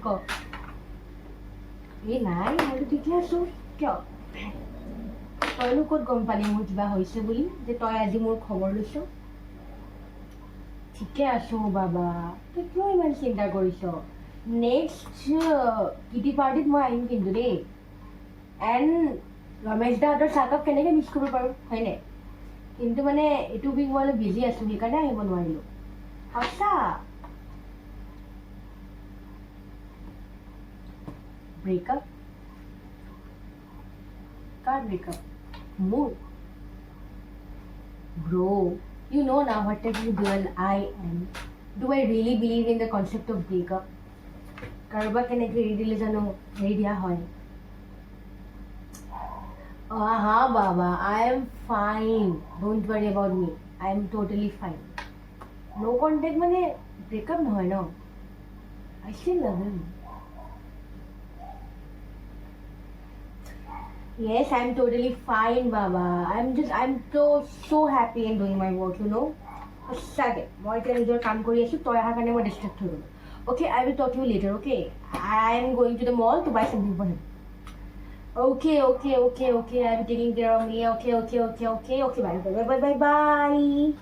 ক এই নাই মইতো ঠিকে আছো কিয় তইনো ক'ত গম পালি মোৰ কিবা হৈছে বুলি যে তই আজি মোৰ খবৰ লৈছ ঠিকে আছো বাবা তই কিয় ইমান চিন্তা কৰিছ নেক্সট কিটি পাৰ্টিত মই আহিম কিন্তু দেই এণ্ড ৰমেশ দাহঁতৰ চাহকাপ কেনেকৈ মিছ কৰিব পাৰোঁ হয়নে কিন্তু মানে এইটো উইক মই অলপ বিজি আছোঁ সেইকাৰণে আহিব নোৱাৰিলোঁ সঁচা ব্ৰেকআপ কাৰ ব্ৰেকআপ মোৰ Bro, you know now what type of girl I am. Do I really believe in the concept of breakup? কাৰোবাক কেনেকৈ এৰি দিলে জানো এৰি দিয়া হয় হা বাবা I am fine. Don't worry about me. I am totally fine. No contact মানে breakup নহয় ন I still love him. Yes, I'm totally fine, Baba. I'm so happy in doing my work, you know. Second, মই এতিয়া নিজৰ কাম কৰি আছো তই অহাৰ কাৰণে মই ডিষ্ট্ৰেক্ট হৈ গ'লো Okay, I will talk to you later, okay? I'm going to the mall to buy something for him. Okay. I'm taking care of me. Okay. Bye.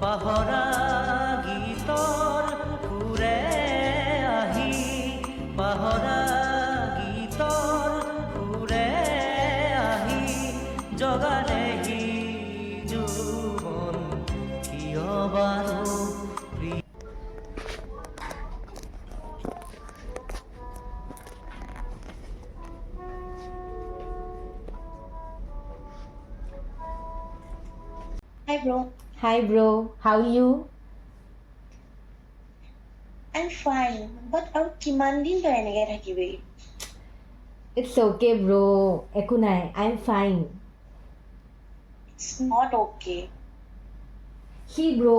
পাহৰা গীতৰ সুৰে আহি পাহৰা গীতৰ সুৰে আহি জগালেহি জীৱন কিয় বাৰু Hi bro, Hi bro, how are you? I'm fine. But আৰু কিমান দিন তই এনেকৈ থাকিবি? It's okay bro, একো নাই I'm fine. It's not okay. See bro,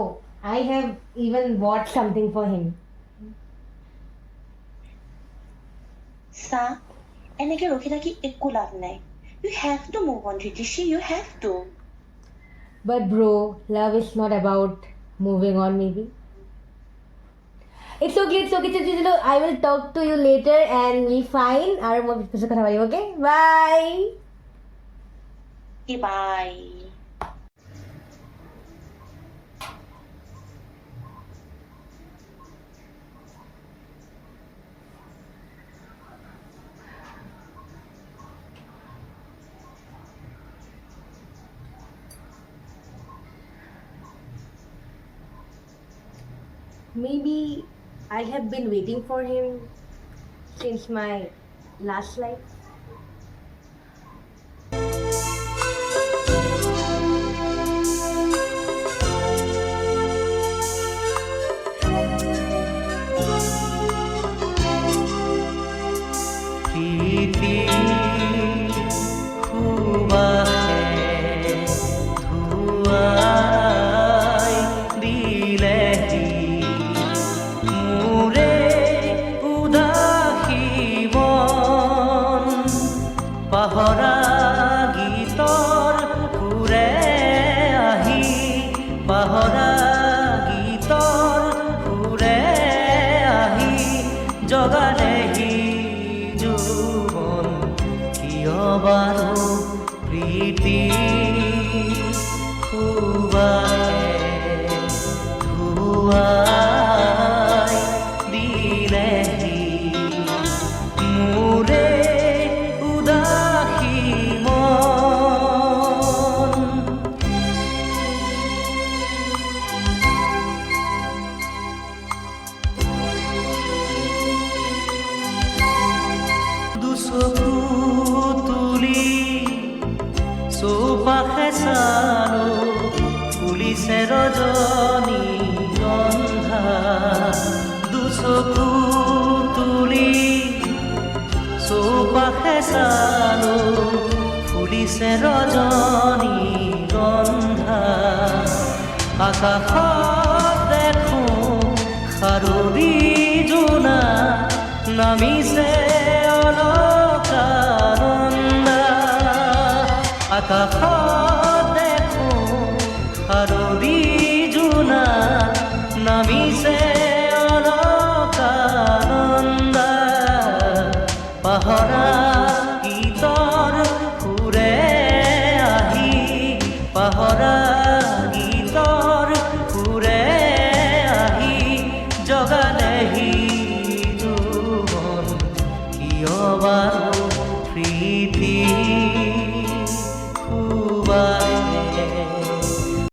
I have even bought something for him. চা, এনেকৈ ৰখি থাকি একো লাভ নাই. You have to move on, Rishi. You have to. But bro, love is not about moving on maybe. It's okay. Chalo, I will talk to you later and we fine. Aru moi piche kotha bari, okay? Bye. Okay, bye. Maybe I have been waiting for him since my last life. প্ৰীতি সুবাসে ধুৱাই দিলেহি মোৰে উদাসী মন পাহৰা গীতৰ সুৰে আহি পাহৰা গীতৰ সুৰে আহি জগালেহি জীৱন কিয় বাৰু প্ৰীতি সুবাসে ধুৱাই দিলেহি মোৰে উদাসী মন দুচকু তুলি চৌপাশে চালো ফুলিছে ৰজনী গন্ধা দুচকু তুলি চৌপাশে চালো ফুলিছে ফুলিছে ৰজনী গন্ধা আকাশত দেখো খাৰুৰী জোনা নামিছে অলকানন্দা আকাশত দেখো খাৰুৰী জোনা নামিছে অলকানন্দা পাহৰা গীতৰ সুৰে আহি পাহৰা গীতৰ সুৰে আহি জগালেহি জোৱন কিয় বাৰু প্ৰীতি